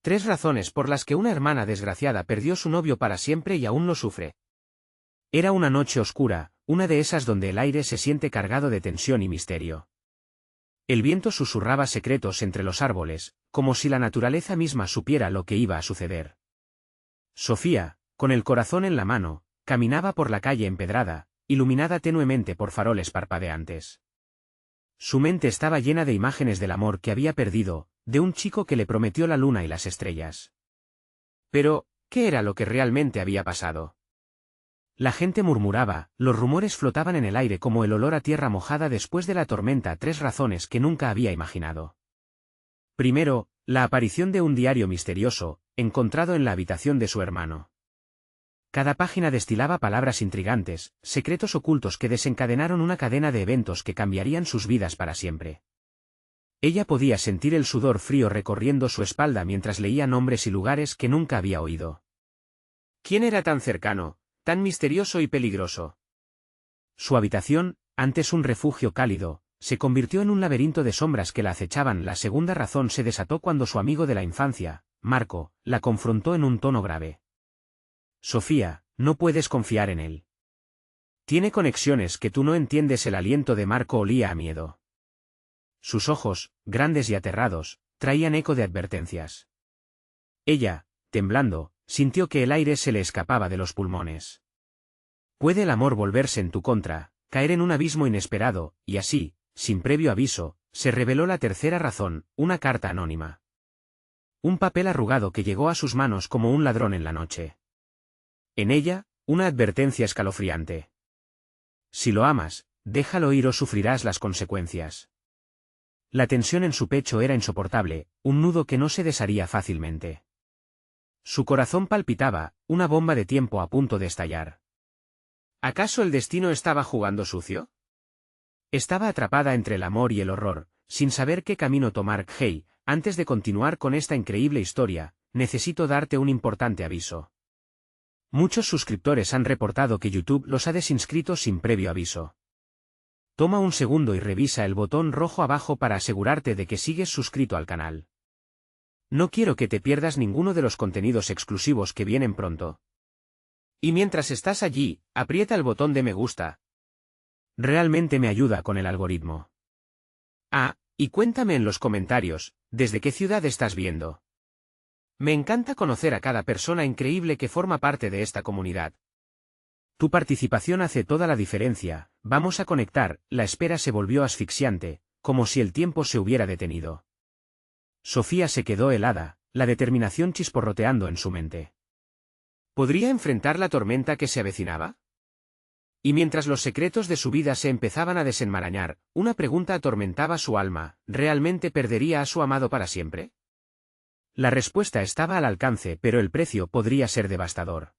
3 razones por las que una hermana desgraciada perdió su novio para siempre y aún lo sufre. Era una noche oscura, una de esas donde el aire se siente cargado de tensión y misterio. El viento susurraba secretos entre los árboles, como si la naturaleza misma supiera lo que iba a suceder. Sofía, con el corazón en la mano, caminaba por la calle empedrada, iluminada tenuemente por faroles parpadeantes. Su mente estaba llena de imágenes del amor que había perdido, de un chico que le prometió la luna y las estrellas. Pero, ¿qué era lo que realmente había pasado? La gente murmuraba, los rumores flotaban en el aire como el olor a tierra mojada después de la tormenta. 3 razones que nunca había imaginado. Primero, la aparición de un diario misterioso, encontrado en la habitación de su hermano. Cada página destilaba palabras intrigantes, secretos ocultos que desencadenaron una cadena de eventos que cambiarían sus vidas para siempre. Ella podía sentir el sudor frío recorriendo su espalda mientras leía nombres y lugares que nunca había oído. ¿Quién era tan cercano, tan misterioso y peligroso? Su habitación, antes un refugio cálido, se convirtió en un laberinto de sombras que la acechaban. La segunda razón se desató cuando su amigo de la infancia, Marco, la confrontó en un tono grave. Sofía, no puedes confiar en él. Tiene conexiones que tú no entiendes. El aliento de Marco olía a miedo. Sus ojos, grandes y aterrados, traían eco de advertencias. Ella, temblando, sintió que el aire se le escapaba de los pulmones. Puede el amor volverse en tu contra, caer en un abismo inesperado, y así, sin previo aviso, se reveló la tercera razón, una carta anónima. Un papel arrugado que llegó a sus manos como un ladrón en la noche. En ella, una advertencia escalofriante. Si lo amas, déjalo ir o sufrirás las consecuencias. La tensión en su pecho era insoportable, un nudo que no se desharía fácilmente. Su corazón palpitaba, una bomba de tiempo a punto de estallar. ¿Acaso el destino estaba jugando sucio? Estaba atrapada entre el amor y el horror, sin saber qué camino tomar. Hey, antes de continuar con esta increíble historia, necesito darte un importante aviso. Muchos suscriptores han reportado que YouTube los ha desinscrito sin previo aviso. Toma un segundo y revisa el botón rojo abajo para asegurarte de que sigues suscrito al canal. No quiero que te pierdas ninguno de los contenidos exclusivos que vienen pronto. Y mientras estás allí, aprieta el botón de me gusta. Realmente me ayuda con el algoritmo. Ah, y cuéntame en los comentarios, ¿desde qué ciudad estás viendo? Me encanta conocer a cada persona increíble que forma parte de esta comunidad. Tu participación hace toda la diferencia. Vamos a conectar. La espera se volvió asfixiante, como si el tiempo se hubiera detenido. Sofía se quedó helada, la determinación chisporroteando en su mente. ¿Podría enfrentar la tormenta que se avecinaba? Y mientras los secretos de su vida se empezaban a desenmarañar, una pregunta atormentaba su alma: ¿realmente perdería a su amado para siempre? La respuesta estaba al alcance, pero el precio podría ser devastador.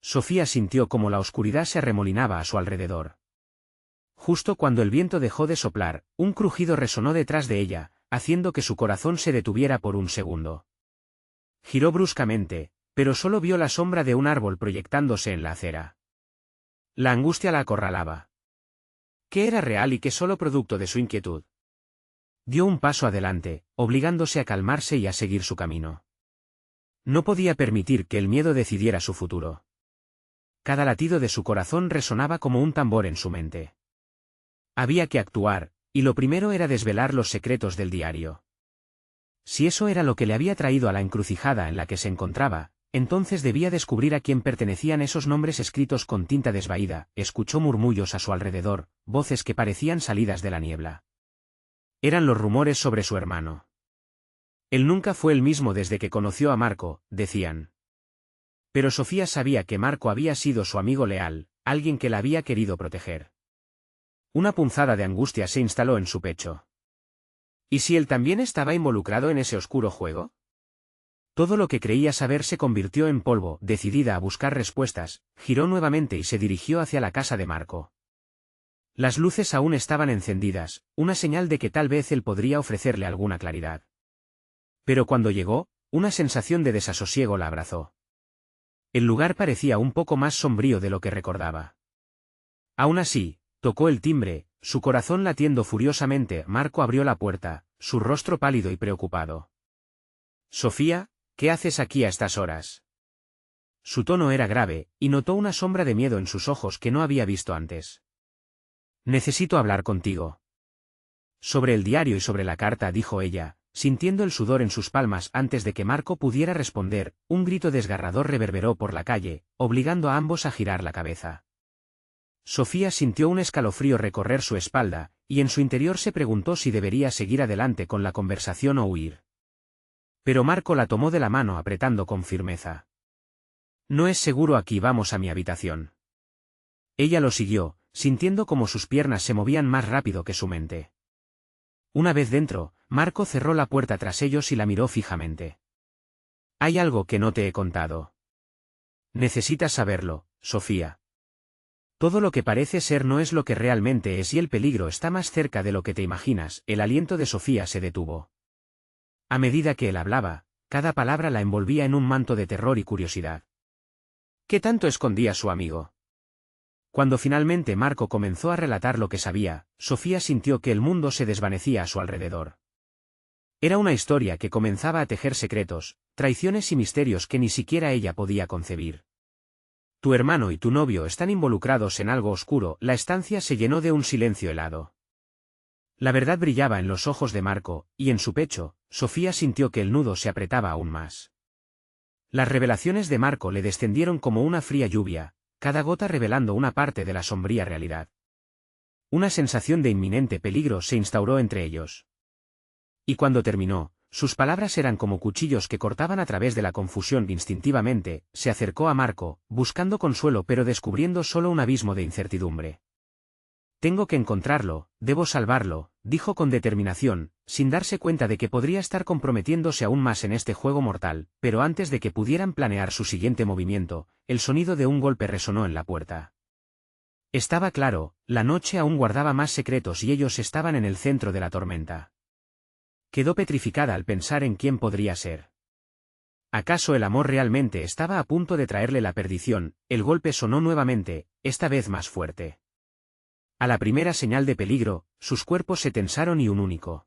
Sofía sintió como la oscuridad se arremolinaba a su alrededor. Justo cuando el viento dejó de soplar, un crujido resonó detrás de ella, haciendo que su corazón se detuviera por un segundo. Giró bruscamente, pero solo vio la sombra de un árbol proyectándose en la acera. La angustia la acorralaba. ¿Qué era real y qué solo producto de su inquietud? Dio un paso adelante, obligándose a calmarse y a seguir su camino. No podía permitir que el miedo decidiera su futuro. Cada latido de su corazón resonaba como un tambor en su mente. Había que actuar, y lo primero era desvelar los secretos del diario. Si eso era lo que le había traído a la encrucijada en la que se encontraba, entonces debía descubrir a quién pertenecían esos nombres escritos con tinta desvaída. Escuchó murmullos a su alrededor, voces que parecían salidas de la niebla. Eran los rumores sobre su hermano. Él nunca fue el mismo desde que conoció a Marco, decían. Pero Sofía sabía que Marco había sido su amigo leal, alguien que la había querido proteger. Una punzada de angustia se instaló en su pecho. ¿Y si él también estaba involucrado en ese oscuro juego? Todo lo que creía saber se convirtió en polvo. Decidida a buscar respuestas, giró nuevamente y se dirigió hacia la casa de Marco. Las luces aún estaban encendidas, una señal de que tal vez él podría ofrecerle alguna claridad. Pero cuando llegó, una sensación de desasosiego la abrazó. El lugar parecía un poco más sombrío de lo que recordaba. Aún así, tocó el timbre, su corazón latiendo furiosamente. Marco abrió la puerta, su rostro pálido y preocupado. Sofía, ¿qué haces aquí a estas horas? Su tono era grave, y notó una sombra de miedo en sus ojos que no había visto antes. Necesito hablar contigo. Sobre el diario y sobre la carta, dijo ella, sintiendo el sudor en sus palmas antes de que Marco pudiera responder. Un grito desgarrador reverberó por la calle, obligando a ambos a girar la cabeza. Sofía sintió un escalofrío recorrer su espalda, y en su interior se preguntó si debería seguir adelante con la conversación o huir. Pero Marco la tomó de la mano apretando con firmeza. No es seguro aquí, vamos a mi habitación. Ella lo siguió, sintiendo como sus piernas se movían más rápido que su mente. Una vez dentro, Marco cerró la puerta tras ellos y la miró fijamente. Hay algo que no te he contado. Necesitas saberlo, Sofía. Todo lo que parece ser no es lo que realmente es y el peligro está más cerca de lo que te imaginas. El aliento de Sofía se detuvo. A medida que él hablaba, cada palabra la envolvía en un manto de terror y curiosidad. ¿Qué tanto escondía su amigo? Cuando finalmente Marco comenzó a relatar lo que sabía, Sofía sintió que el mundo se desvanecía a su alrededor. Era una historia que comenzaba a tejer secretos, traiciones y misterios que ni siquiera ella podía concebir. Tu hermano y tu novio están involucrados en algo oscuro. La estancia se llenó de un silencio helado. La verdad brillaba en los ojos de Marco, y en su pecho, Sofía sintió que el nudo se apretaba aún más. Las revelaciones de Marco le descendieron como una fría lluvia, cada gota revelando una parte de la sombría realidad. Una sensación de inminente peligro se instauró entre ellos. Y cuando terminó, sus palabras eran como cuchillos que cortaban a través de la confusión. Instintivamente, se acercó a Marco, buscando consuelo pero descubriendo solo un abismo de incertidumbre. Tengo que encontrarlo, debo salvarlo, dijo con determinación, sin darse cuenta de que podría estar comprometiéndose aún más en este juego mortal, pero antes de que pudieran planear su siguiente movimiento, el sonido de un golpe resonó en la puerta. Estaba claro, la noche aún guardaba más secretos y ellos estaban en el centro de la tormenta. Quedó petrificada al pensar en quién podría ser. ¿Acaso el amor realmente estaba a punto de traerle la perdición? El golpe sonó nuevamente, esta vez más fuerte. A la primera señal de peligro, sus cuerpos se tensaron y un único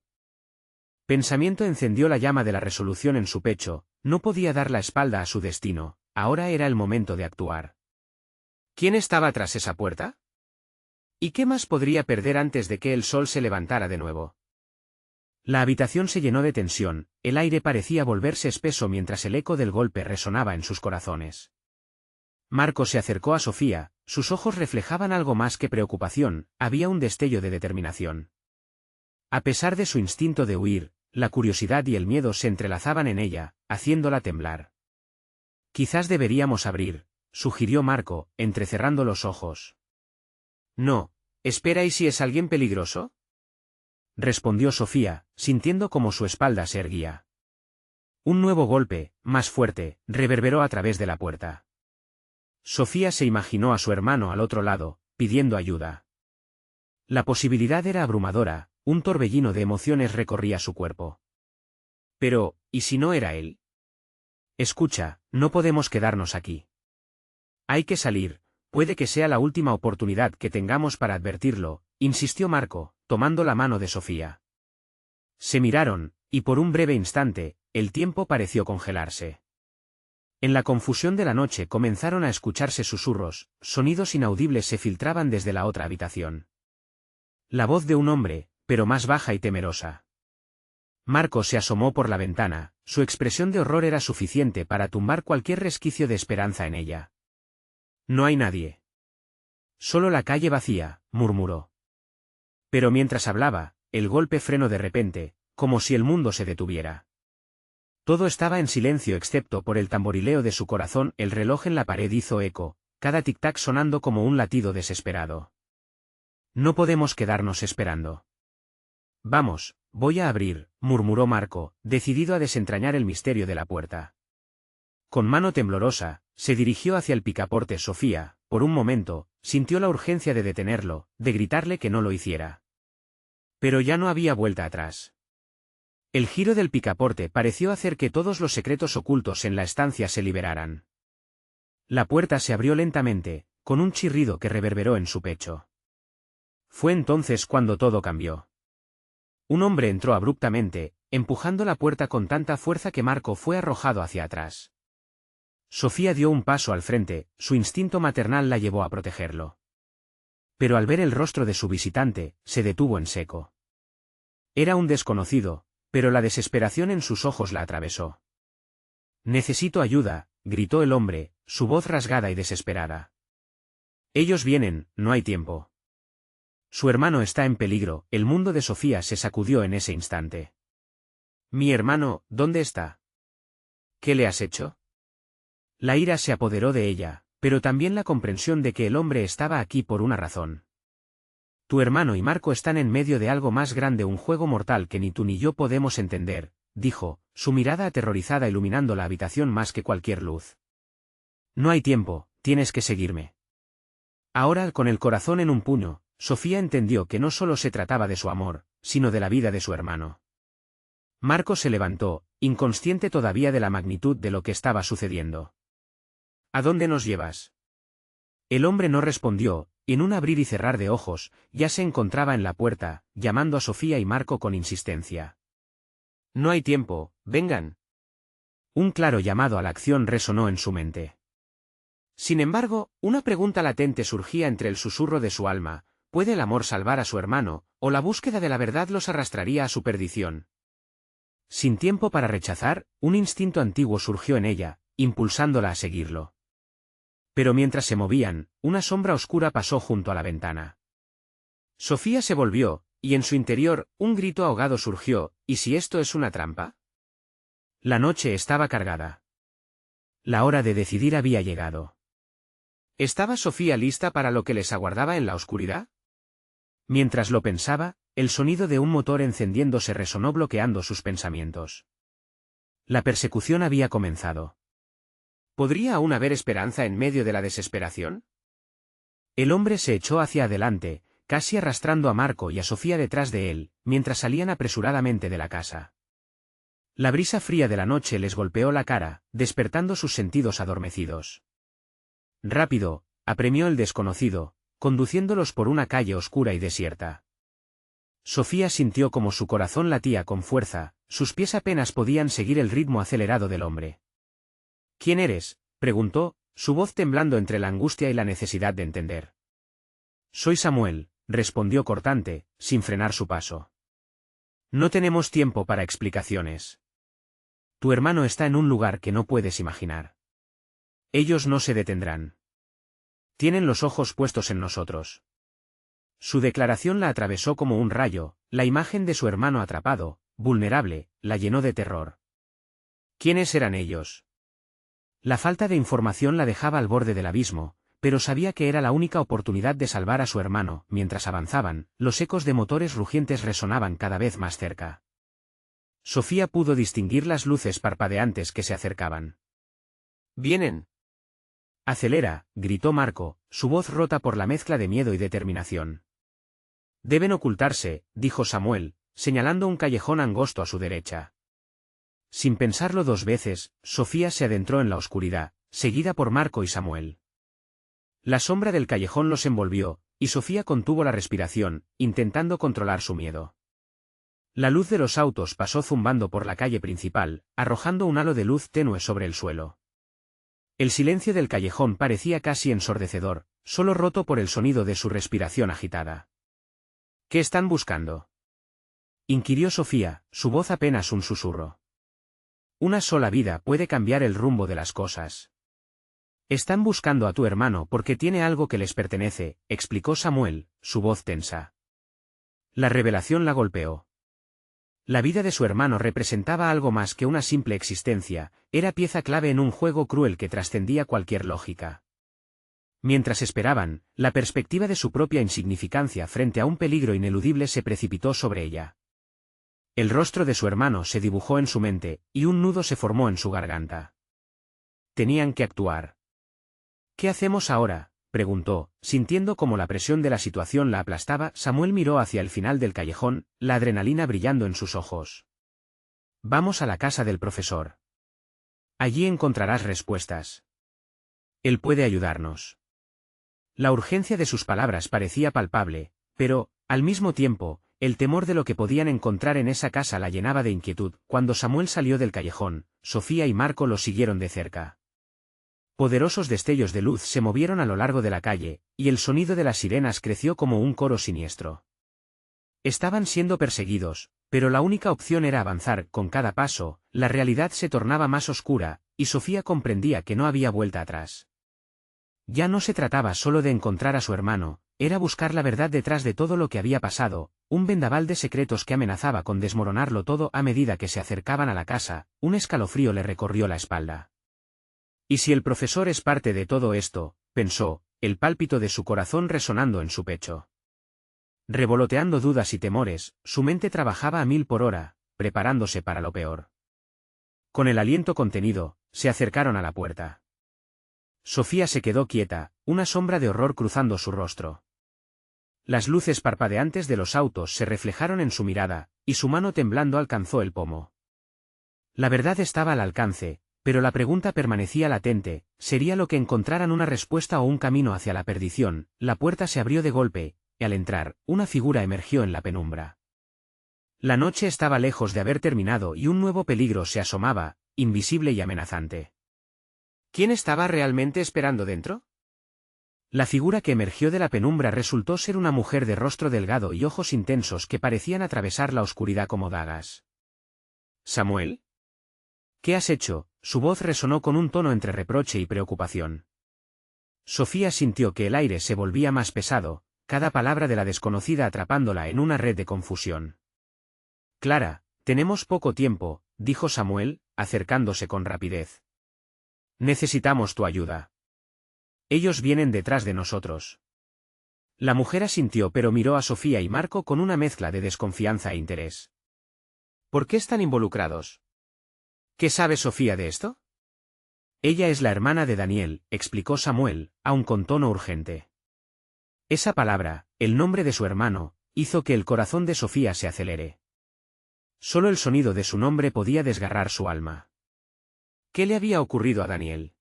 pensamiento encendió la llama de la resolución en su pecho. No podía dar la espalda a su destino, ahora era el momento de actuar. ¿Quién estaba tras esa puerta? ¿Y qué más podría perder antes de que el sol se levantara de nuevo? La habitación se llenó de tensión, el aire parecía volverse espeso mientras el eco del golpe resonaba en sus corazones. Marco se acercó a Sofía, sus ojos reflejaban algo más que preocupación, había un destello de determinación. A pesar de su instinto de huir, la curiosidad y el miedo se entrelazaban en ella, haciéndola temblar. Quizás deberíamos abrir, sugirió Marco, entrecerrando los ojos. No, espera, ¿y si es alguien peligroso? Respondió Sofía, sintiendo como su espalda se erguía. Un nuevo golpe, más fuerte, reverberó a través de la puerta. Sofía se imaginó a su hermano al otro lado, pidiendo ayuda. La posibilidad era abrumadora, un torbellino de emociones recorría su cuerpo. Pero, ¿y si no era él? Escucha, no podemos quedarnos aquí. Hay que salir, puede que sea la última oportunidad que tengamos para advertirlo, insistió Marco, tomando la mano de Sofía. Se miraron, y por un breve instante, el tiempo pareció congelarse. En la confusión de la noche comenzaron a escucharse susurros, sonidos inaudibles se filtraban desde la otra habitación. La voz de un hombre, pero más baja y temerosa. Marco se asomó por la ventana, su expresión de horror era suficiente para tumbar cualquier resquicio de esperanza en ella. No hay nadie. Solo la calle vacía, murmuró. Pero mientras hablaba, el golpe frenó de repente, como si el mundo se detuviera. Todo estaba en silencio excepto por el tamborileo de su corazón. El reloj en la pared hizo eco, cada tic-tac sonando como un latido desesperado. No podemos quedarnos esperando. Vamos, voy a abrir, murmuró Marco, decidido a desentrañar el misterio de la puerta. Con mano temblorosa, se dirigió hacia el picaporte. Sofía, por un momento, sintió la urgencia de detenerlo, de gritarle que no lo hiciera. Pero ya no había vuelta atrás. El giro del picaporte pareció hacer que todos los secretos ocultos en la estancia se liberaran. La puerta se abrió lentamente, con un chirrido que reverberó en su pecho. Fue entonces cuando todo cambió. Un hombre entró abruptamente, empujando la puerta con tanta fuerza que Marco fue arrojado hacia atrás. Sofía dio un paso al frente, su instinto maternal la llevó a protegerlo. Pero al ver el rostro de su visitante, se detuvo en seco. Era un desconocido, pero la desesperación en sus ojos la atravesó. «Necesito ayuda», gritó el hombre, su voz rasgada y desesperada. «Ellos vienen, no hay tiempo». Su hermano está en peligro. El mundo de Sofía se sacudió en ese instante. «Mi hermano, ¿dónde está? ¿Qué le has hecho?». La ira se apoderó de ella, pero también la comprensión de que el hombre estaba aquí por una razón. «Tu hermano y Marco están en medio de algo más grande, un juego mortal que ni tú ni yo podemos entender», dijo, su mirada aterrorizada iluminando la habitación más que cualquier luz. «No hay tiempo, tienes que seguirme». Ahora, con el corazón en un puño, Sofía entendió que no solo se trataba de su amor, sino de la vida de su hermano. Marco se levantó, inconsciente todavía de la magnitud de lo que estaba sucediendo. «¿A dónde nos llevas?». El hombre no respondió, y en un abrir y cerrar de ojos, ya se encontraba en la puerta, llamando a Sofía y Marco con insistencia. «No hay tiempo, vengan». Un claro llamado a la acción resonó en su mente. Sin embargo, una pregunta latente surgía entre el susurro de su alma: ¿puede el amor salvar a su hermano, o la búsqueda de la verdad los arrastraría a su perdición? Sin tiempo para rechazar, un instinto antiguo surgió en ella, impulsándola a seguirlo. Pero mientras se movían, una sombra oscura pasó junto a la ventana. Sofía se volvió, y en su interior, un grito ahogado surgió: ¿y si esto es una trampa? La noche estaba cargada. La hora de decidir había llegado. ¿Estaba Sofía lista para lo que les aguardaba en la oscuridad? Mientras lo pensaba, el sonido de un motor encendiéndose resonó bloqueando sus pensamientos. La persecución había comenzado. ¿Podría aún haber esperanza en medio de la desesperación? El hombre se echó hacia adelante, casi arrastrando a Marco y a Sofía detrás de él, mientras salían apresuradamente de la casa. La brisa fría de la noche les golpeó la cara, despertando sus sentidos adormecidos. «Rápido», apremió el desconocido, conduciéndolos por una calle oscura y desierta. Sofía sintió como su corazón latía con fuerza, sus pies apenas podían seguir el ritmo acelerado del hombre. «¿Quién eres?», preguntó, su voz temblando entre la angustia y la necesidad de entender. «Soy Samuel», respondió cortante, sin frenar su paso. «No tenemos tiempo para explicaciones. Tu hermano está en un lugar que no puedes imaginar. Ellos no se detendrán. Tienen los ojos puestos en nosotros». Su declaración la atravesó como un rayo, la imagen de su hermano atrapado, vulnerable, la llenó de terror. ¿Quiénes eran ellos? La falta de información la dejaba al borde del abismo, pero sabía que era la única oportunidad de salvar a su hermano. Mientras avanzaban, los ecos de motores rugientes resonaban cada vez más cerca. Sofía pudo distinguir las luces parpadeantes que se acercaban. «¡Vienen!». «Acelera», gritó Marco, su voz rota por la mezcla de miedo y determinación. «Deben ocultarse», dijo Samuel, señalando un callejón angosto a su derecha. Sin pensarlo dos veces, Sofía se adentró en la oscuridad, seguida por Marco y Samuel. La sombra del callejón los envolvió, y Sofía contuvo la respiración, intentando controlar su miedo. La luz de los autos pasó zumbando por la calle principal, arrojando un halo de luz tenue sobre el suelo. El silencio del callejón parecía casi ensordecedor, solo roto por el sonido de su respiración agitada. «¿Qué están buscando?», inquirió Sofía, su voz apenas un susurro. «Una sola vida puede cambiar el rumbo de las cosas. Están buscando a tu hermano porque tiene algo que les pertenece», explicó Samuel, su voz tensa. La revelación la golpeó. La vida de su hermano representaba algo más que una simple existencia, era pieza clave en un juego cruel que trascendía cualquier lógica. Mientras esperaban, la perspectiva de su propia insignificancia frente a un peligro ineludible se precipitó sobre ella. El rostro de su hermano se dibujó en su mente, y un nudo se formó en su garganta. Tenían que actuar. «¿Qué hacemos ahora?», preguntó, sintiendo como la presión de la situación la aplastaba. Samuel miró hacia el final del callejón, la adrenalina brillando en sus ojos. «Vamos a la casa del profesor. Allí encontrarás respuestas. Él puede ayudarnos». La urgencia de sus palabras parecía palpable, pero, al mismo tiempo, el temor de lo que podían encontrar en esa casa la llenaba de inquietud. Cuando Samuel salió del callejón, Sofía y Marco lo siguieron de cerca. Poderosos destellos de luz se movieron a lo largo de la calle, y el sonido de las sirenas creció como un coro siniestro. Estaban siendo perseguidos, pero la única opción era avanzar. Con cada paso, la realidad se tornaba más oscura, y Sofía comprendía que no había vuelta atrás. Ya no se trataba solo de encontrar a su hermano, era buscar la verdad detrás de todo lo que había pasado, un vendaval de secretos que amenazaba con desmoronarlo todo. A medida que se acercaban a la casa, un escalofrío le recorrió la espalda. ¿Y si el profesor es parte de todo esto?, pensó, el pálpito de su corazón resonando en su pecho. Revoloteando dudas y temores, su mente trabajaba a 1000 por hora, preparándose para lo peor. Con el aliento contenido, se acercaron a la puerta. Sofía se quedó quieta, una sombra de horror cruzando su rostro. Las luces parpadeantes de los autos se reflejaron en su mirada, y su mano temblando alcanzó el pomo. La verdad estaba al alcance, pero la pregunta permanecía latente: ¿sería lo que encontraran una respuesta o un camino hacia la perdición? La puerta se abrió de golpe, y al entrar, una figura emergió en la penumbra. La noche estaba lejos de haber terminado y un nuevo peligro se asomaba, invisible y amenazante. ¿Quién estaba realmente esperando dentro? La figura que emergió de la penumbra resultó ser una mujer de rostro delgado y ojos intensos que parecían atravesar la oscuridad como dagas. ¿Samuel? ¿Qué has hecho? Su voz resonó con un tono entre reproche y preocupación. Sofía sintió que el aire se volvía más pesado, cada palabra de la desconocida atrapándola en una red de confusión. Clara, tenemos poco tiempo, dijo Samuel, acercándose con rapidez. Necesitamos tu ayuda. Ellos vienen detrás de nosotros. La mujer asintió, pero miró a Sofía y Marco con una mezcla de desconfianza e interés. ¿Por qué están involucrados? ¿Qué sabe Sofía de esto? Ella es la hermana de Daniel, explicó Samuel, aun con tono urgente. Esa palabra, el nombre de su hermano, hizo que el corazón de Sofía se acelere. Solo el sonido de su nombre podía desgarrar su alma. ¿Qué le había ocurrido a Daniel?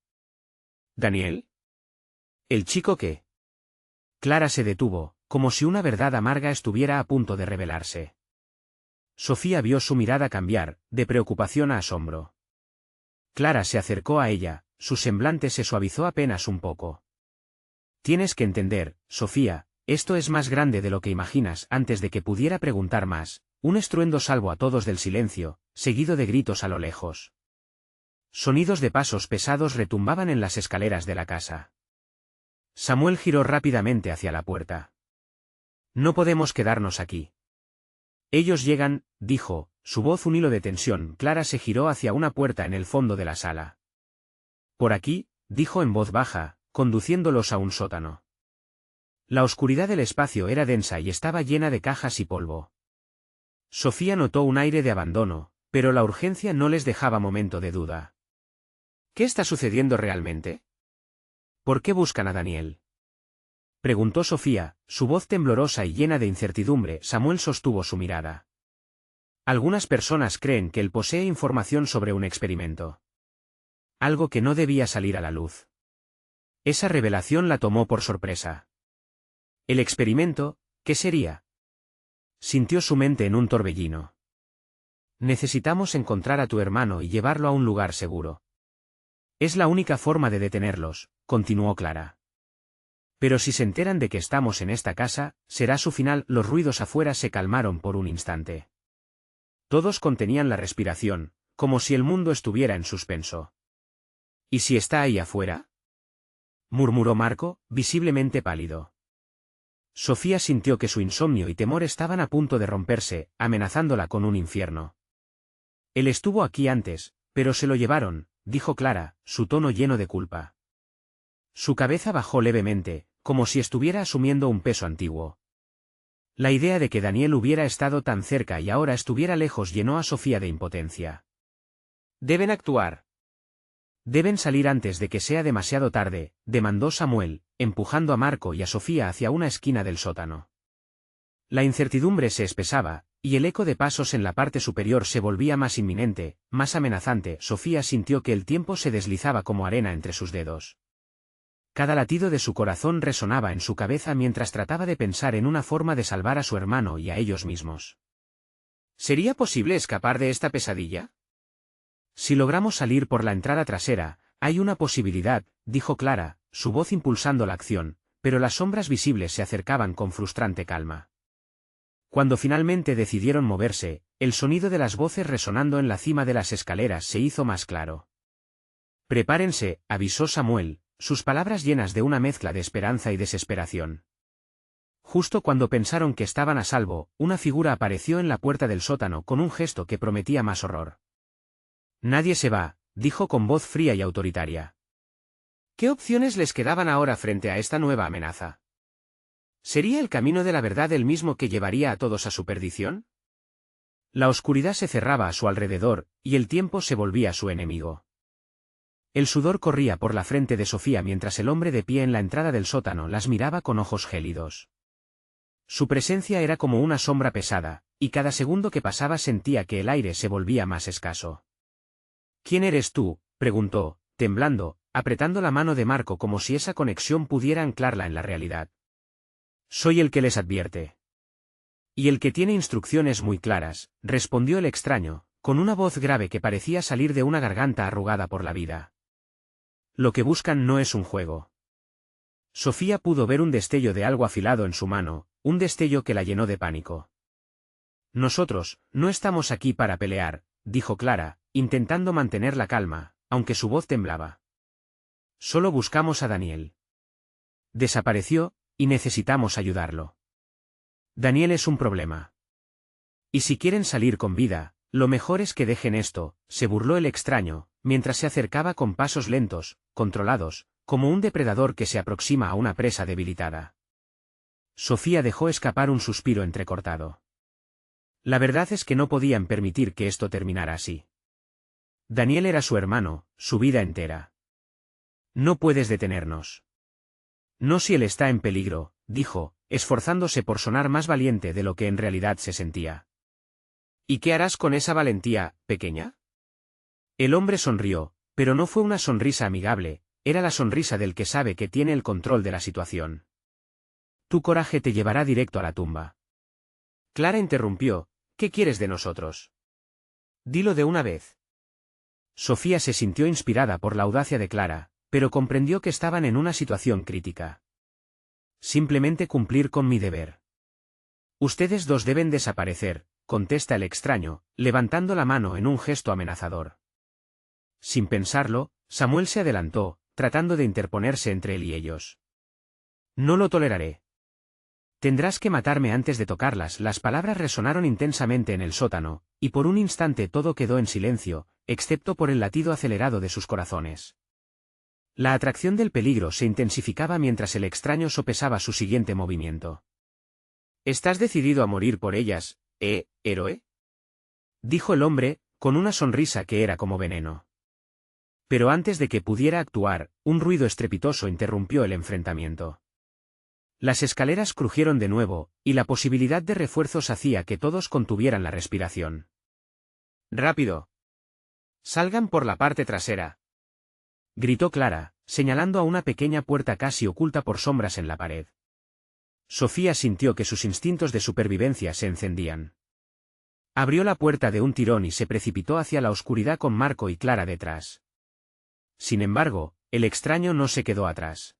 ¿Daniel? ¿El chico qué? Clara se detuvo, como si una verdad amarga estuviera a punto de revelarse. Sofía vio su mirada cambiar, de preocupación a asombro. Clara se acercó a ella, su semblante se suavizó apenas un poco. Tienes que entender, Sofía, esto es más grande de lo que imaginas. Antes de que pudiera preguntar más, un estruendo salvó a todos del silencio, seguido de gritos a lo lejos. Sonidos de pasos pesados retumbaban en las escaleras de la casa. Samuel giró rápidamente hacia la puerta. No podemos quedarnos aquí. Ellos llegan, dijo, su voz un hilo de tensión. Clara se giró hacia una puerta en el fondo de la sala. Por aquí, dijo en voz baja, conduciéndolos a un sótano. La oscuridad del espacio era densa y estaba llena de cajas y polvo. Sofía notó un aire de abandono, pero la urgencia no les dejaba momento de duda. ¿Qué está sucediendo realmente? ¿Por qué buscan a Daniel? Preguntó Sofía, su voz temblorosa y llena de incertidumbre. Samuel sostuvo su mirada. Algunas personas creen que él posee información sobre un experimento. Algo que no debía salir a la luz. Esa revelación la tomó por sorpresa. ¿El experimento? ¿Qué sería? Sintió su mente en un torbellino. Necesitamos encontrar a tu hermano y llevarlo a un lugar seguro. Es la única forma de detenerlos, continuó Clara. Pero si se enteran de que estamos en esta casa, será su final. Los ruidos afuera se calmaron por un instante. Todos contenían la respiración, como si el mundo estuviera en suspenso. ¿Y si está ahí afuera? Murmuró Marco, visiblemente pálido. Sofía sintió que su insomnio y temor estaban a punto de romperse, amenazándola con un infierno. Él estuvo aquí antes, pero se lo llevaron, dijo Clara, su tono lleno de culpa. Su cabeza bajó levemente, como si estuviera asumiendo un peso antiguo. La idea de que Daniel hubiera estado tan cerca y ahora estuviera lejos llenó a Sofía de impotencia. Deben actuar. Deben salir antes de que sea demasiado tarde, demandó Samuel, empujando a Marco y a Sofía hacia una esquina del sótano. La incertidumbre se espesaba, y el eco de pasos en la parte superior se volvía más inminente, más amenazante. Sofía sintió que el tiempo se deslizaba como arena entre sus dedos. Cada latido de su corazón resonaba en su cabeza mientras trataba de pensar en una forma de salvar a su hermano y a ellos mismos. ¿Sería posible escapar de esta pesadilla? Si logramos salir por la entrada trasera, hay una posibilidad, dijo Clara, su voz impulsando la acción, pero las sombras visibles se acercaban con frustrante calma. Cuando finalmente decidieron moverse, el sonido de las voces resonando en la cima de las escaleras se hizo más claro. Prepárense, avisó Samuel, sus palabras llenas de una mezcla de esperanza y desesperación. Justo cuando pensaron que estaban a salvo, una figura apareció en la puerta del sótano con un gesto que prometía más horror. Nadie se va, dijo con voz fría y autoritaria. ¿Qué opciones les quedaban ahora frente a esta nueva amenaza? ¿Sería el camino de la verdad el mismo que llevaría a todos a su perdición? La oscuridad se cerraba a su alrededor, y el tiempo se volvía su enemigo. El sudor corría por la frente de Sofía mientras el hombre de pie en la entrada del sótano las miraba con ojos gélidos. Su presencia era como una sombra pesada, y cada segundo que pasaba sentía que el aire se volvía más escaso. ¿Quién eres tú?, preguntó, temblando, apretando la mano de Marco como si esa conexión pudiera anclarla en la realidad. Soy el que les advierte. Y el que tiene instrucciones muy claras, respondió el extraño, con una voz grave que parecía salir de una garganta arrugada por la vida. Lo que buscan no es un juego. Sofía pudo ver un destello de algo afilado en su mano, un destello que la llenó de pánico. Nosotros, no estamos aquí para pelear, dijo Clara, intentando mantener la calma, aunque su voz temblaba. Solo buscamos a Daniel. Desapareció, y necesitamos ayudarlo. Daniel es un problema. Y si quieren salir con vida, lo mejor es que dejen esto, se burló el extraño, mientras se acercaba con pasos lentos, controlados, como un depredador que se aproxima a una presa debilitada. Sofía dejó escapar un suspiro entrecortado. La verdad es que no podían permitir que esto terminara así. Daniel era su hermano, su vida entera. No puedes detenernos. No si él está en peligro, dijo, esforzándose por sonar más valiente de lo que en realidad se sentía. ¿Y qué harás con esa valentía, pequeña? El hombre sonrió, pero no fue una sonrisa amigable, era la sonrisa del que sabe que tiene el control de la situación. Tu coraje te llevará directo a la tumba. Clara interrumpió, ¿qué quieres de nosotros? Dilo de una vez. Sofía se sintió inspirada por la audacia de Clara, pero comprendió que estaban en una situación crítica. Simplemente cumplir con mi deber. Ustedes dos deben desaparecer, contesta el extraño, levantando la mano en un gesto amenazador. Sin pensarlo, Samuel se adelantó, tratando de interponerse entre él y ellos. No lo toleraré. Tendrás que matarme antes de tocarlas. Las palabras resonaron intensamente en el sótano, y por un instante todo quedó en silencio, excepto por el latido acelerado de sus corazones. La atracción del peligro se intensificaba mientras el extraño sopesaba su siguiente movimiento. ¿Estás decidido a morir por ellas, héroe? Dijo el hombre, con una sonrisa que era como veneno. Pero antes de que pudiera actuar, un ruido estrepitoso interrumpió el enfrentamiento. Las escaleras crujieron de nuevo, y la posibilidad de refuerzos hacía que todos contuvieran la respiración. ¡Rápido! ¡Salgan por la parte trasera!, gritó Clara, señalando a una pequeña puerta casi oculta por sombras en la pared. Sofía sintió que sus instintos de supervivencia se encendían. Abrió la puerta de un tirón y se precipitó hacia la oscuridad con Marco y Clara detrás. Sin embargo, el extraño no se quedó atrás.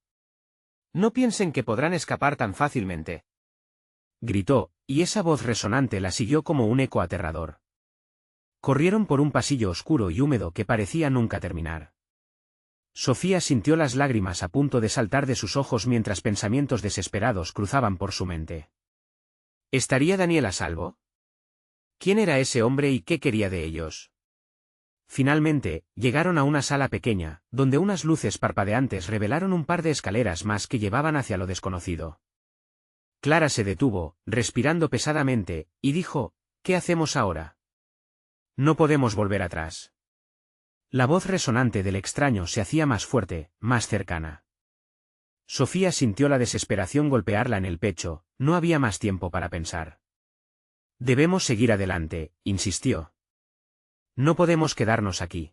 No piensen que podrán escapar tan fácilmente, gritó, y esa voz resonante la siguió como un eco aterrador. Corrieron por un pasillo oscuro y húmedo que parecía nunca terminar. Sofía sintió las lágrimas a punto de saltar de sus ojos mientras pensamientos desesperados cruzaban por su mente. ¿Estaría Daniel a salvo? ¿Quién era ese hombre y qué quería de ellos? Finalmente, llegaron a una sala pequeña, donde unas luces parpadeantes revelaron un par de escaleras más que llevaban hacia lo desconocido. Clara se detuvo, respirando pesadamente, y dijo, ¿qué hacemos ahora? No podemos volver atrás. La voz resonante del extraño se hacía más fuerte, más cercana. Sofía sintió la desesperación golpearla en el pecho, no había más tiempo para pensar. Debemos seguir adelante, insistió. No podemos quedarnos aquí.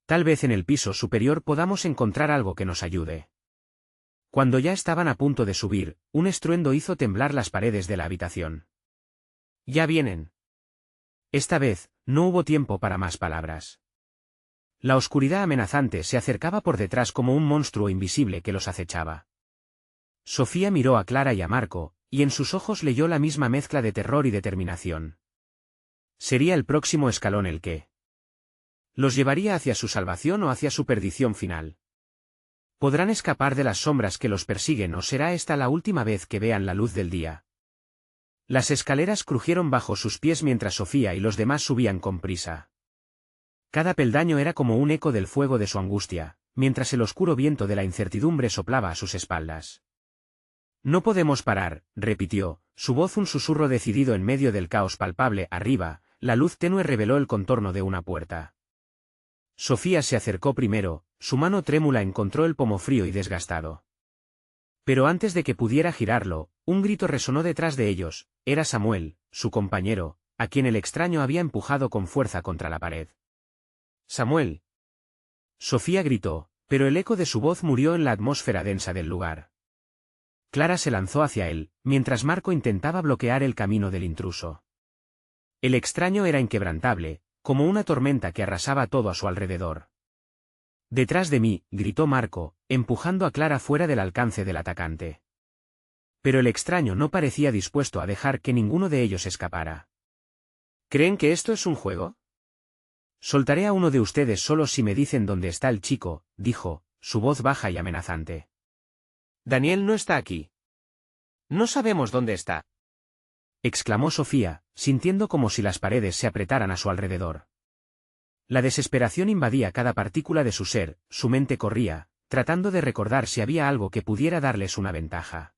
Tal vez en el piso superior podamos encontrar algo que nos ayude. Cuando ya estaban a punto de subir, un estruendo hizo temblar las paredes de la habitación. «¡Ya vienen!». Esta vez, no hubo tiempo para más palabras. La oscuridad amenazante se acercaba por detrás como un monstruo invisible que los acechaba. Sofía miró a Clara y a Marco, y en sus ojos leyó la misma mezcla de terror y determinación. Sería el próximo escalón el que los llevaría hacia su salvación o hacia su perdición final. ¿Podrán escapar de las sombras que los persiguen o será esta la última vez que vean la luz del día? Las escaleras crujieron bajo sus pies mientras Sofía y los demás subían con prisa. Cada peldaño era como un eco del fuego de su angustia, mientras el oscuro viento de la incertidumbre soplaba a sus espaldas. «No podemos parar», repitió, su voz un susurro decidido en medio del caos palpable. Arriba, la luz tenue reveló el contorno de una puerta. Sofía se acercó primero, su mano trémula encontró el pomo frío y desgastado. Pero antes de que pudiera girarlo, un grito resonó detrás de ellos. Era Samuel, su compañero, a quien el extraño había empujado con fuerza contra la pared. «¡Samuel!». Sofía gritó, pero el eco de su voz murió en la atmósfera densa del lugar. Clara se lanzó hacia él, mientras Marco intentaba bloquear el camino del intruso. El extraño era inquebrantable, como una tormenta que arrasaba todo a su alrededor. «Detrás de mí», gritó Marco, empujando a Clara fuera del alcance del atacante. Pero el extraño no parecía dispuesto a dejar que ninguno de ellos escapara. «¿Creen que esto es un juego?». «Soltaré a uno de ustedes solo si me dicen dónde está el chico», dijo, su voz baja y amenazante. «Daniel no está aquí». «No sabemos dónde está», exclamó Sofía, sintiendo como si las paredes se apretaran a su alrededor. La desesperación invadía cada partícula de su ser, su mente corría, tratando de recordar si había algo que pudiera darles una ventaja.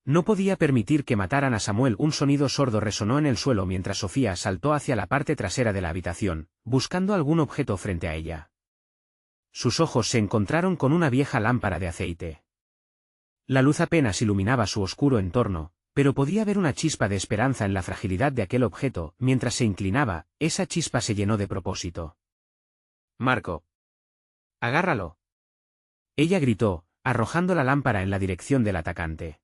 No podía permitir que mataran a Samuel. Un sonido sordo resonó en el suelo mientras Sofía saltó hacia la parte trasera de la habitación, buscando algún objeto frente a ella. Sus ojos se encontraron con una vieja lámpara de aceite. La luz apenas iluminaba su oscuro entorno, pero podía ver una chispa de esperanza en la fragilidad de aquel objeto. Mientras se inclinaba, esa chispa se llenó de propósito. «Marco. Agárralo». Ella gritó, arrojando la lámpara en la dirección del atacante.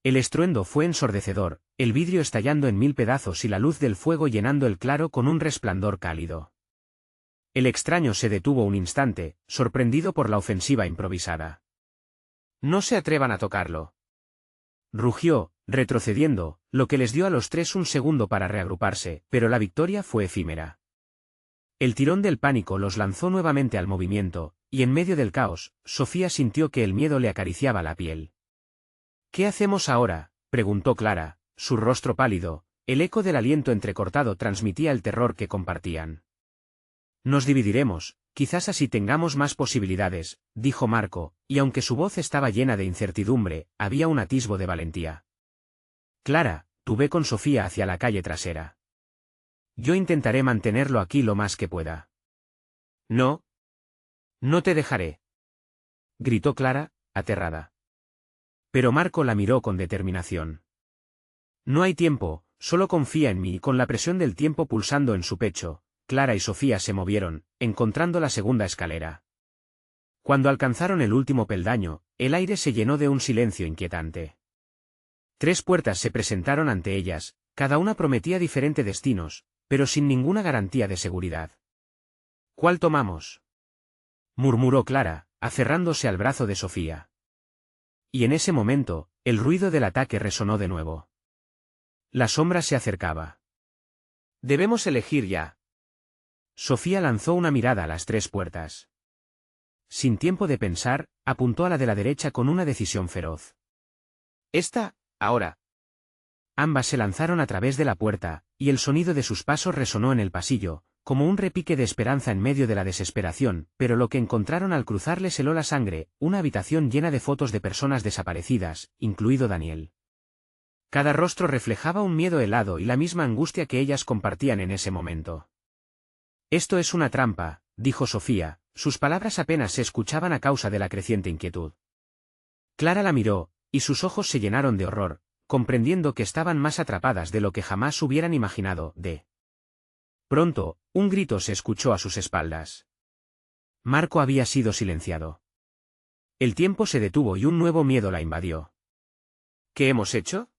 El estruendo fue ensordecedor, el vidrio estallando en mil pedazos y la luz del fuego llenando el claro con un resplandor cálido. El extraño se detuvo un instante, sorprendido por la ofensiva improvisada. «No se atrevan a tocarlo», rugió, retrocediendo, lo que les dio a los tres un segundo para reagruparse, pero la victoria fue efímera. El tirón del pánico los lanzó nuevamente al movimiento, y en medio del caos, Sofía sintió que el miedo le acariciaba la piel. «¿Qué hacemos ahora?», preguntó Clara, su rostro pálido, el eco del aliento entrecortado transmitía el terror que compartían. «Nos dividiremos, quizás así tengamos más posibilidades», dijo Marco, y aunque su voz estaba llena de incertidumbre, había un atisbo de valentía. «Clara, tú ve con Sofía hacia la calle trasera. Yo intentaré mantenerlo aquí lo más que pueda». «No. No te dejaré», gritó Clara, aterrada. Pero Marco la miró con determinación. «No hay tiempo, solo confía en mí». Y con la presión del tiempo pulsando en su pecho, Clara y Sofía se movieron, encontrando la segunda escalera. Cuando alcanzaron el último peldaño, el aire se llenó de un silencio inquietante. 3 puertas se presentaron ante ellas, cada una prometía diferentes destinos, pero sin ninguna garantía de seguridad. «¿Cuál tomamos?», murmuró Clara, aferrándose al brazo de Sofía. Y en ese momento, el ruido del ataque resonó de nuevo. La sombra se acercaba. «Debemos elegir ya». Sofía lanzó una mirada a las 3 puertas. Sin tiempo de pensar, apuntó a la de la derecha con una decisión feroz. «Esta, ahora». Ambas se lanzaron a través de la puerta, y el sonido de sus pasos resonó en el pasillo, como un repique de esperanza en medio de la desesperación, pero lo que encontraron al cruzar les heló la sangre, una habitación llena de fotos de personas desaparecidas, incluido Daniel. Cada rostro reflejaba un miedo helado y la misma angustia que ellas compartían en ese momento. «Esto es una trampa», dijo Sofía, sus palabras apenas se escuchaban a causa de la creciente inquietud. Clara la miró, y sus ojos se llenaron de horror, comprendiendo que estaban más atrapadas de lo que jamás hubieran imaginado. Pronto, un grito se escuchó a sus espaldas. Marco había sido silenciado. El tiempo se detuvo y un nuevo miedo la invadió. ¿Qué hemos hecho?,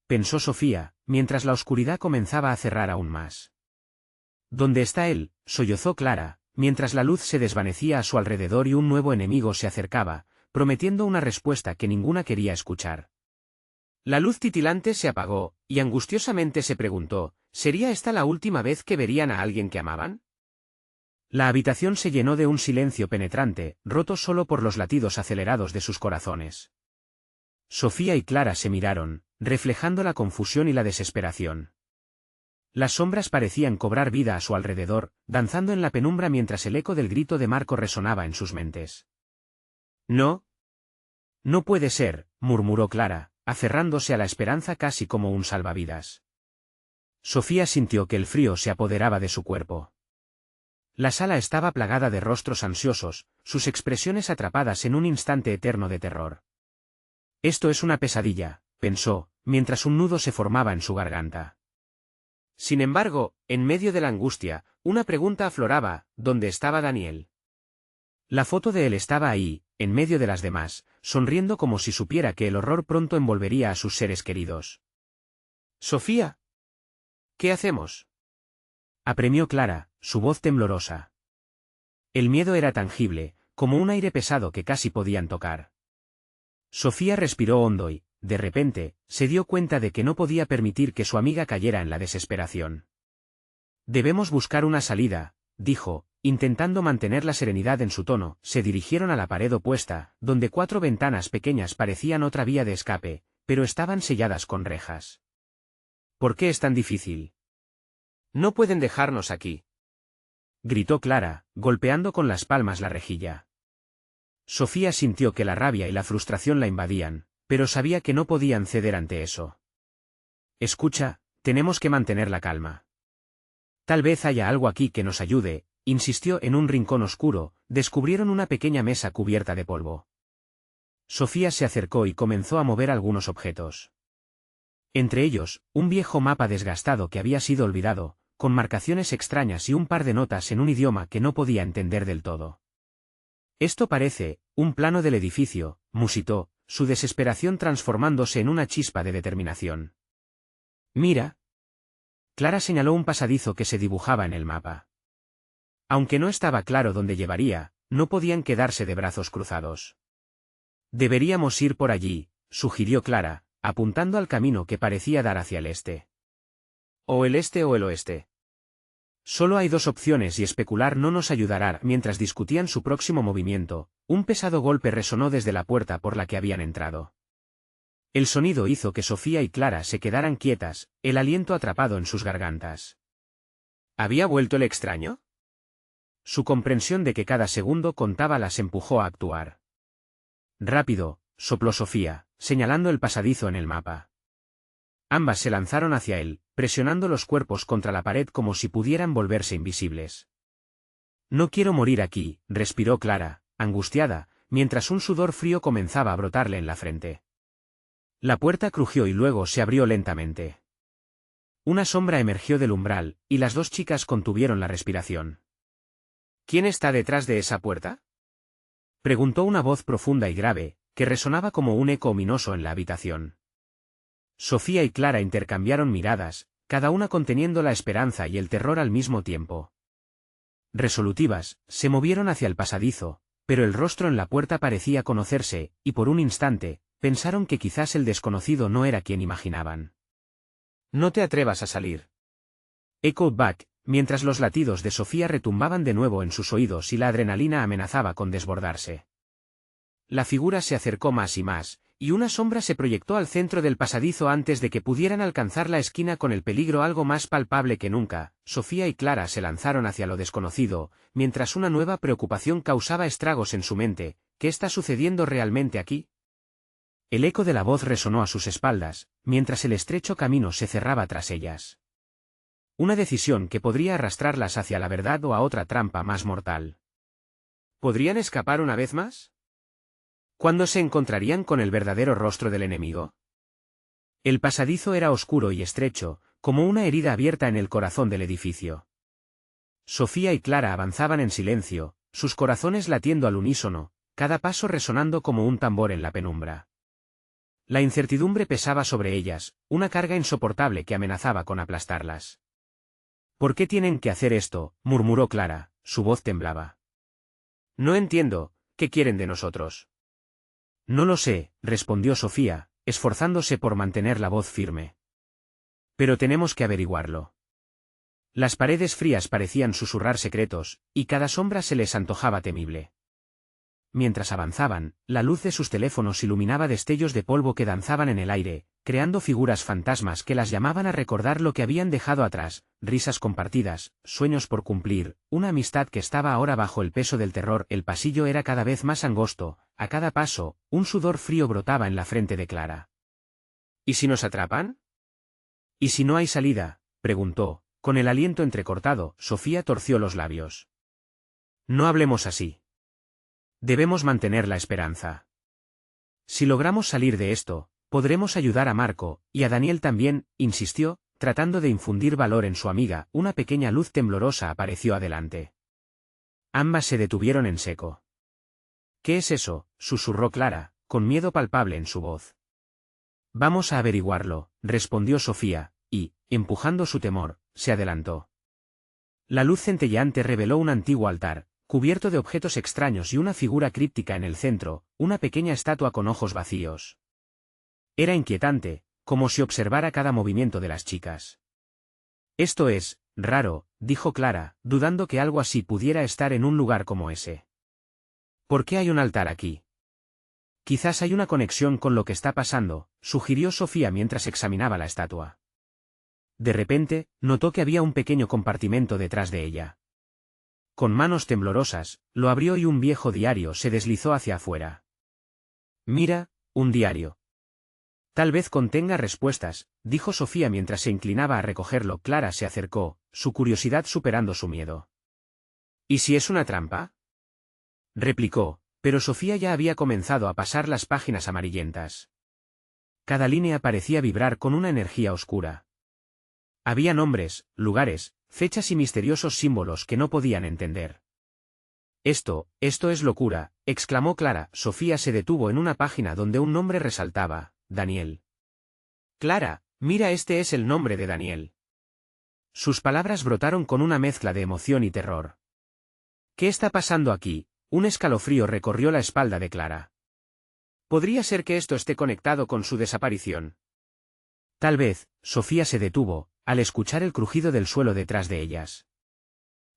pensó Sofía, mientras la oscuridad comenzaba a cerrar aún más. ¿Dónde está él?, sollozó Clara, mientras la luz se desvanecía a su alrededor y un nuevo enemigo se acercaba, prometiendo una respuesta que ninguna quería escuchar. La luz titilante se apagó, y angustiosamente se preguntó, ¿sería esta la última vez que verían a alguien que amaban? La habitación se llenó de un silencio penetrante, roto solo por los latidos acelerados de sus corazones. Sofía y Clara se miraron, reflejando la confusión y la desesperación. Las sombras parecían cobrar vida a su alrededor, danzando en la penumbra mientras el eco del grito de Marco resonaba en sus mentes. «No. No puede ser», murmuró Clara, aferrándose a la esperanza casi como un salvavidas. Sofía sintió que el frío se apoderaba de su cuerpo. La sala estaba plagada de rostros ansiosos, sus expresiones atrapadas en un instante eterno de terror. «Esto es una pesadilla», pensó, mientras un nudo se formaba en su garganta. Sin embargo, en medio de la angustia, una pregunta afloraba: ¿dónde estaba Daniel? La foto de él estaba ahí, en medio de las demás, sonriendo como si supiera que el horror pronto envolvería a sus seres queridos. «Sofía, ¿qué hacemos?», apremió Clara, su voz temblorosa. El miedo era tangible, como un aire pesado que casi podían tocar. Sofía respiró hondo y, de repente, se dio cuenta de que no podía permitir que su amiga cayera en la desesperación. «Debemos buscar una salida», dijo, intentando mantener la serenidad en su tono. Se dirigieron a la pared opuesta, donde 4 ventanas pequeñas parecían otra vía de escape, pero estaban selladas con rejas. «¿Por qué es tan difícil? No pueden dejarnos aquí», gritó Clara, golpeando con las palmas la rejilla. Sofía sintió que la rabia y la frustración la invadían, pero sabía que no podían ceder ante eso. «Escucha, tenemos que mantener la calma. Tal vez haya algo aquí que nos ayude», insistió. En un rincón oscuro, descubrieron una pequeña mesa cubierta de polvo. Sofía se acercó y comenzó a mover algunos objetos. Entre ellos, un viejo mapa desgastado que había sido olvidado, con marcaciones extrañas y un par de notas en un idioma que no podía entender del todo. «Esto parece un plano del edificio», musitó, su desesperación transformándose en una chispa de determinación. «Mira». Clara señaló un pasadizo que se dibujaba en el mapa. Aunque no estaba claro dónde llevaría, no podían quedarse de brazos cruzados. «Deberíamos ir por allí», sugirió Clara, apuntando al camino que parecía dar hacia el este. «O el este o el oeste. Solo hay 2 opciones y especular no nos ayudará». Mientras discutían su próximo movimiento, un pesado golpe resonó desde la puerta por la que habían entrado. El sonido hizo que Sofía y Clara se quedaran quietas, el aliento atrapado en sus gargantas. ¿Había vuelto el extraño? Su comprensión de que cada segundo contaba las empujó a actuar. «Rápido», sopló Sofía, señalando el pasadizo en el mapa. Ambas se lanzaron hacia él, presionando los cuerpos contra la pared como si pudieran volverse invisibles. «No quiero morir aquí», respiró Clara, angustiada, mientras un sudor frío comenzaba a brotarle en la frente. La puerta crujió y luego se abrió lentamente. Una sombra emergió del umbral, y las 2 chicas contuvieron la respiración. «¿Quién está detrás de esa puerta?», preguntó una voz profunda y grave, que resonaba como un eco ominoso en la habitación. Sofía y Clara intercambiaron miradas, cada una conteniendo la esperanza y el terror al mismo tiempo. Resolutivas, se movieron hacia el pasadizo, pero el rostro en la puerta parecía conocerse, y por un instante, pensaron que quizás el desconocido no era quien imaginaban. «No te atrevas a salir», echoed back, mientras los latidos de Sofía retumbaban de nuevo en sus oídos y la adrenalina amenazaba con desbordarse. La figura se acercó más y más, y una sombra se proyectó al centro del pasadizo antes de que pudieran alcanzar la esquina con el peligro algo más palpable que nunca. Sofía y Clara se lanzaron hacia lo desconocido, mientras una nueva preocupación causaba estragos en su mente. ¿Qué está sucediendo realmente aquí? El eco de la voz resonó a sus espaldas, mientras el estrecho camino se cerraba tras ellas. Una decisión que podría arrastrarlas hacia la verdad o a otra trampa más mortal. ¿Podrían escapar una vez más? ¿Cuándo se encontrarían con el verdadero rostro del enemigo? El pasadizo era oscuro y estrecho, como una herida abierta en el corazón del edificio. Sofía y Clara avanzaban en silencio, sus corazones latiendo al unísono, cada paso resonando como un tambor en la penumbra. La incertidumbre pesaba sobre ellas, una carga insoportable que amenazaba con aplastarlas. «¿Por qué tienen que hacer esto?», murmuró Clara, su voz temblaba. «No entiendo, ¿qué quieren de nosotros?». «No lo sé», respondió Sofía, esforzándose por mantener la voz firme. «Pero tenemos que averiguarlo». Las paredes frías parecían susurrar secretos, y cada sombra se les antojaba temible. Mientras avanzaban, la luz de sus teléfonos iluminaba destellos de polvo que danzaban en el aire, creando figuras fantasmas que las llamaban a recordar lo que habían dejado atrás, risas compartidas, sueños por cumplir, una amistad que estaba ahora bajo el peso del terror. El pasillo era cada vez más angosto, a cada paso, un sudor frío brotaba en la frente de Clara. «¿Y si nos atrapan?». «¿Y si no hay salida?», preguntó, con el aliento entrecortado. Sofía torció los labios. «No hablemos así. Debemos mantener la esperanza. Si logramos salir de esto, podremos ayudar a Marco, y a Daniel también», insistió, tratando de infundir valor en su amiga. Una pequeña luz temblorosa apareció adelante. Ambas se detuvieron en seco. «¿Qué es eso?», susurró Clara, con miedo palpable en su voz. «Vamos a averiguarlo», respondió Sofía, y, empujando su temor, se adelantó. La luz centelleante reveló un antiguo altar, cubierto de objetos extraños y una figura críptica en el centro, una pequeña estatua con ojos vacíos. Era inquietante, como si observara cada movimiento de las chicas. «Esto es raro», dijo Clara, dudando que algo así pudiera estar en un lugar como ese. «¿Por qué hay un altar aquí?». «Quizás hay una conexión con lo que está pasando», sugirió Sofía mientras examinaba la estatua. De repente, notó que había un pequeño compartimento detrás de ella. Con manos temblorosas, lo abrió y un viejo diario se deslizó hacia afuera. «Mira, un diario. Tal vez contenga respuestas», dijo Sofía mientras se inclinaba a recogerlo. Clara se acercó, su curiosidad superando su miedo. «¿Y si es una trampa?», replicó, pero Sofía ya había comenzado a pasar las páginas amarillentas. Cada línea parecía vibrar con una energía oscura. Había nombres, lugares, fechas y misteriosos símbolos que no podían entender. Esto es locura», exclamó Clara. Sofía se detuvo en una página donde un nombre resaltaba: Daniel. «Clara, mira, este es el nombre de Daniel». Sus palabras brotaron con una mezcla de emoción y terror. «¿Qué está pasando aquí?». Un escalofrío recorrió la espalda de Clara. «¿Podría ser que esto esté conectado con su desaparición?». Tal vez. Sofía se detuvo, al escuchar el crujido del suelo detrás de ellas.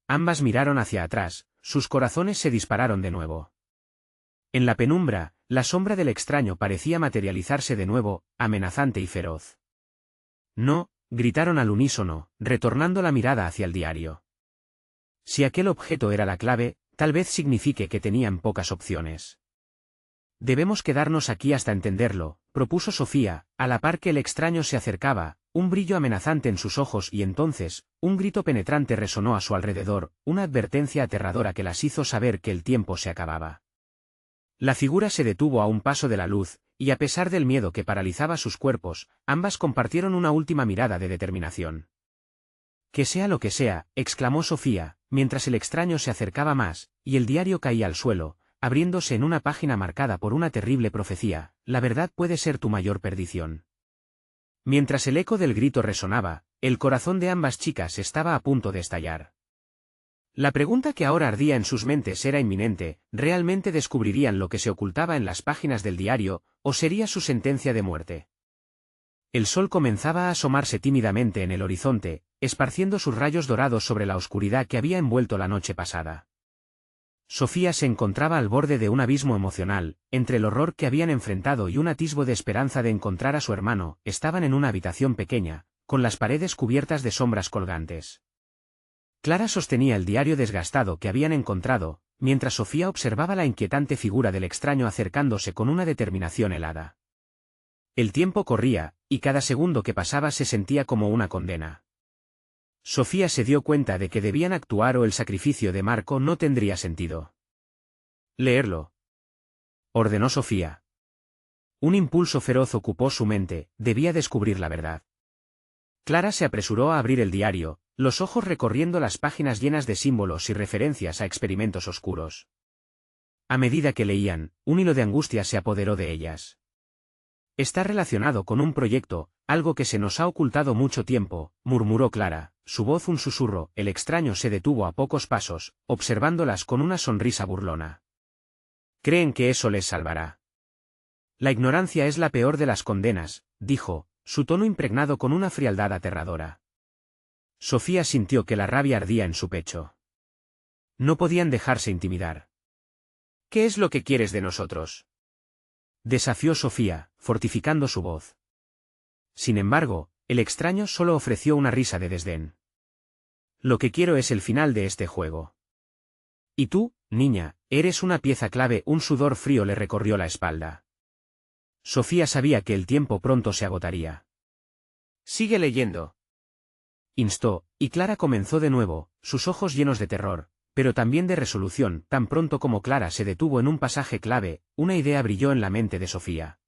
Ambas miraron hacia atrás, sus corazones se dispararon de nuevo. En la penumbra, la sombra del extraño parecía materializarse de nuevo, amenazante y feroz. «No», gritaron al unísono, retornando la mirada hacia el diario. Si aquel objeto era la clave, tal vez signifique que tenían pocas opciones. «Debemos quedarnos aquí hasta entenderlo», propuso Sofía, a la par que el extraño se acercaba, un brillo amenazante en sus ojos, y entonces, un grito penetrante resonó a su alrededor, una advertencia aterradora que las hizo saber que el tiempo se acababa. La figura se detuvo a un paso de la luz, y a pesar del miedo que paralizaba sus cuerpos, ambas compartieron una última mirada de determinación. «Que sea lo que sea», exclamó Sofía, mientras el extraño se acercaba más, y el diario caía al suelo, abriéndose en una página marcada por una terrible profecía: «La verdad puede ser tu mayor perdición». Mientras el eco del grito resonaba, el corazón de ambas chicas estaba a punto de estallar. La pregunta que ahora ardía en sus mentes era inminente: ¿realmente descubrirían lo que se ocultaba en las páginas del diario, o sería su sentencia de muerte? El sol comenzaba a asomarse tímidamente en el horizonte, esparciendo sus rayos dorados sobre la oscuridad que había envuelto la noche pasada. Sofía se encontraba al borde de un abismo emocional, entre el horror que habían enfrentado y un atisbo de esperanza de encontrar a su hermano. Estaban en una habitación pequeña, con las paredes cubiertas de sombras colgantes. Clara sostenía el diario desgastado que habían encontrado, mientras Sofía observaba la inquietante figura del extraño acercándose con una determinación helada. El tiempo corría, y cada segundo que pasaba se sentía como una condena. Sofía se dio cuenta de que debían actuar o el sacrificio de Marco no tendría sentido. «Leerlo», ordenó Sofía. Un impulso feroz ocupó su mente, debía descubrir la verdad. Clara se apresuró a abrir el diario, los ojos recorriendo las páginas llenas de símbolos y referencias a experimentos oscuros. A medida que leían, un hilo de angustia se apoderó de ellas. Está relacionado con un proyecto, algo que se nos ha ocultado mucho tiempo, murmuró Clara, su voz un susurro. El extraño se detuvo a pocos pasos, observándolas con una sonrisa burlona. ¿Creen que eso les salvará? La ignorancia es la peor de las condenas, dijo, su tono impregnado con una frialdad aterradora. Sofía sintió que la rabia ardía en su pecho. No podían dejarse intimidar. ¿Qué es lo que quieres de nosotros? Desafió Sofía, fortificando su voz. Sin embargo, el extraño solo ofreció una risa de desdén. Lo que quiero es el final de este juego. Y tú, niña, eres una pieza clave. Un sudor frío le recorrió la espalda. Sofía sabía que el tiempo pronto se agotaría. Sigue leyendo. Instó, y Clara comenzó de nuevo, sus ojos llenos de terror, pero también de resolución. Tan pronto como Clara se detuvo en un pasaje clave, una idea brilló en la mente de Sofía.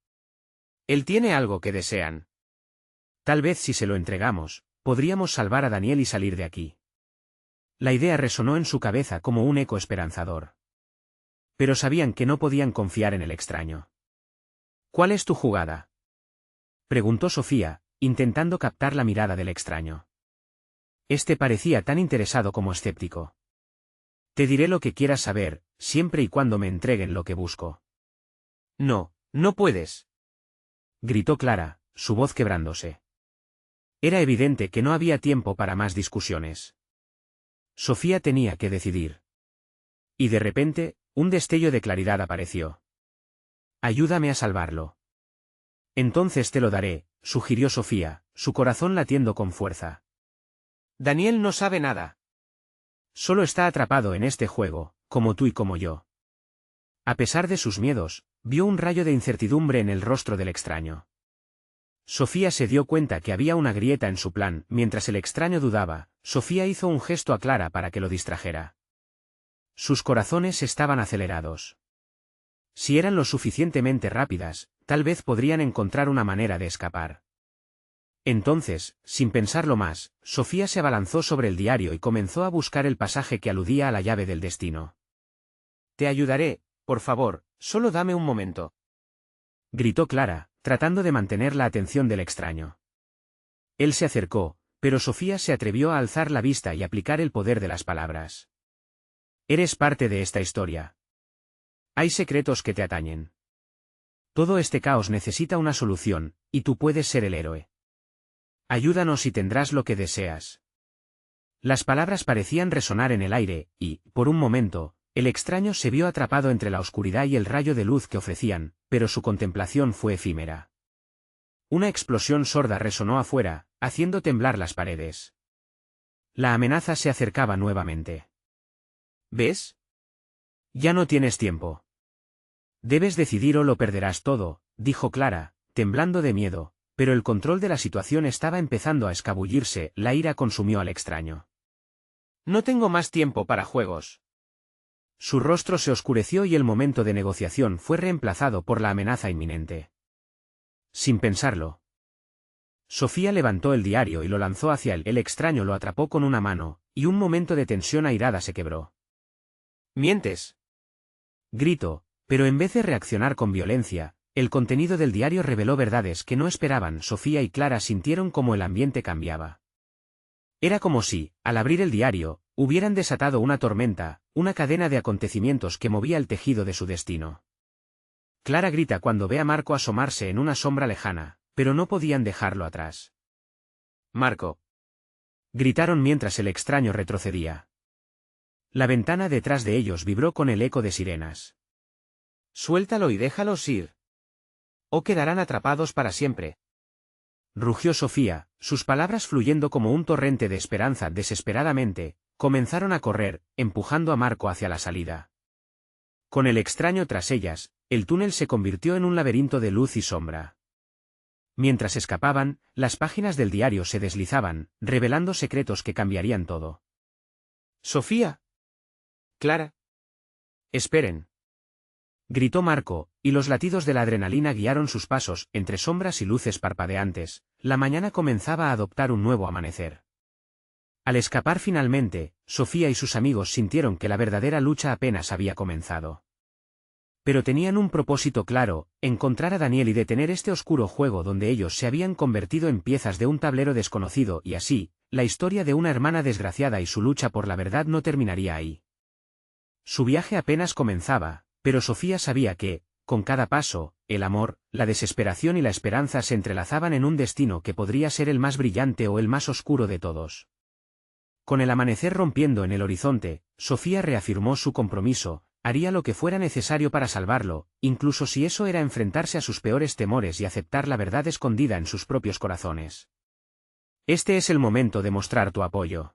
Él tiene algo que desean. Tal vez si se lo entregamos, podríamos salvar a Daniel y salir de aquí. La idea resonó en su cabeza como un eco esperanzador. Pero sabían que no podían confiar en el extraño. ¿Cuál es tu jugada? Preguntó Sofía, intentando captar la mirada del extraño. Este parecía tan interesado como escéptico. Te diré lo que quieras saber, siempre y cuando me entreguen lo que busco. No, no puedes. Gritó Clara, su voz quebrándose. Era evidente que no había tiempo para más discusiones. Sofía tenía que decidir. Y de repente, un destello de claridad apareció. Ayúdame a salvarlo. Entonces te lo daré, sugirió Sofía, su corazón latiendo con fuerza. Daniel no sabe nada. Solo está atrapado en este juego, como tú y como yo. A pesar de sus miedos, vio un rayo de incertidumbre en el rostro del extraño. Sofía se dio cuenta que había una grieta en su plan. Mientras el extraño dudaba, Sofía hizo un gesto a Clara para que lo distrajera. Sus corazones estaban acelerados. Si eran lo suficientemente rápidas, tal vez podrían encontrar una manera de escapar. Entonces, sin pensarlo más, Sofía se abalanzó sobre el diario y comenzó a buscar el pasaje que aludía a la llave del destino. Te ayudaré, por favor, solo dame un momento. Gritó Clara, tratando de mantener la atención del extraño. Él se acercó, pero Sofía se atrevió a alzar la vista y aplicar el poder de las palabras. Eres parte de esta historia. Hay secretos que te atañen. Todo este caos necesita una solución, y tú puedes ser el héroe. Ayúdanos y tendrás lo que deseas. Las palabras parecían resonar en el aire, y, por un momento, el extraño se vio atrapado entre la oscuridad y el rayo de luz que ofrecían, pero su contemplación fue efímera. Una explosión sorda resonó afuera, haciendo temblar las paredes. La amenaza se acercaba nuevamente. ¿Ves? Ya no tienes tiempo. Debes decidir o lo perderás todo, dijo Clara, temblando de miedo, pero el control de la situación estaba empezando a escabullirse. La ira consumió al extraño. No tengo más tiempo para juegos. Su rostro se oscureció y el momento de negociación fue reemplazado por la amenaza inminente. Sin pensarlo, Sofía levantó el diario y lo lanzó hacia él. El extraño lo atrapó con una mano, y un momento de tensión airada se quebró. «¡Mientes!», gritó, pero en vez de reaccionar con violencia, el contenido del diario reveló verdades que no esperaban. Sofía y Clara sintieron como el ambiente cambiaba. Era como si, al abrir el diario, hubieran desatado una tormenta, una cadena de acontecimientos que movía el tejido de su destino. Clara grita cuando ve a Marco asomarse en una sombra lejana, pero no podían dejarlo atrás. «Marco», gritaron mientras el extraño retrocedía. La ventana detrás de ellos vibró con el eco de sirenas. «Suéltalo y déjalos ir. O quedarán atrapados para siempre», rugió Sofía, sus palabras fluyendo como un torrente de esperanza. Desesperadamente, comenzaron a correr, empujando a Marco hacia la salida. Con el extraño tras ellas, el túnel se convirtió en un laberinto de luz y sombra. Mientras escapaban, las páginas del diario se deslizaban, revelando secretos que cambiarían todo. «Sofía. Clara. Esperen», gritó Marco, y los latidos de la adrenalina guiaron sus pasos. Entre sombras y luces parpadeantes, la mañana comenzaba a adoptar un nuevo amanecer. Al escapar finalmente, Sofía y sus amigos sintieron que la verdadera lucha apenas había comenzado. Pero tenían un propósito claro: encontrar a Daniel y detener este oscuro juego donde ellos se habían convertido en piezas de un tablero desconocido, y así, la historia de una hermana desgraciada y su lucha por la verdad no terminaría ahí. Su viaje apenas comenzaba, pero Sofía sabía que, con cada paso, el amor, la desesperación y la esperanza se entrelazaban en un destino que podría ser el más brillante o el más oscuro de todos. Con el amanecer rompiendo en el horizonte, Sofía reafirmó su compromiso: haría lo que fuera necesario para salvarlo, incluso si eso era enfrentarse a sus peores temores y aceptar la verdad escondida en sus propios corazones. Este es el momento de mostrar tu apoyo.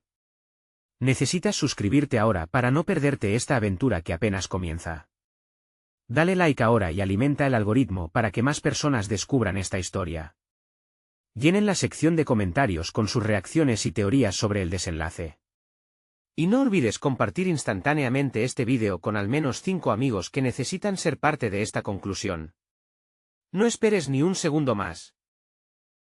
Necesitas suscribirte ahora para no perderte esta aventura que apenas comienza. Dale like ahora y alimenta el algoritmo para que más personas descubran esta historia. Llenen la sección de comentarios con sus reacciones y teorías sobre el desenlace. Y no olvides compartir instantáneamente este vídeo con al menos 5 amigos que necesitan ser parte de esta conclusión. No esperes ni un segundo más.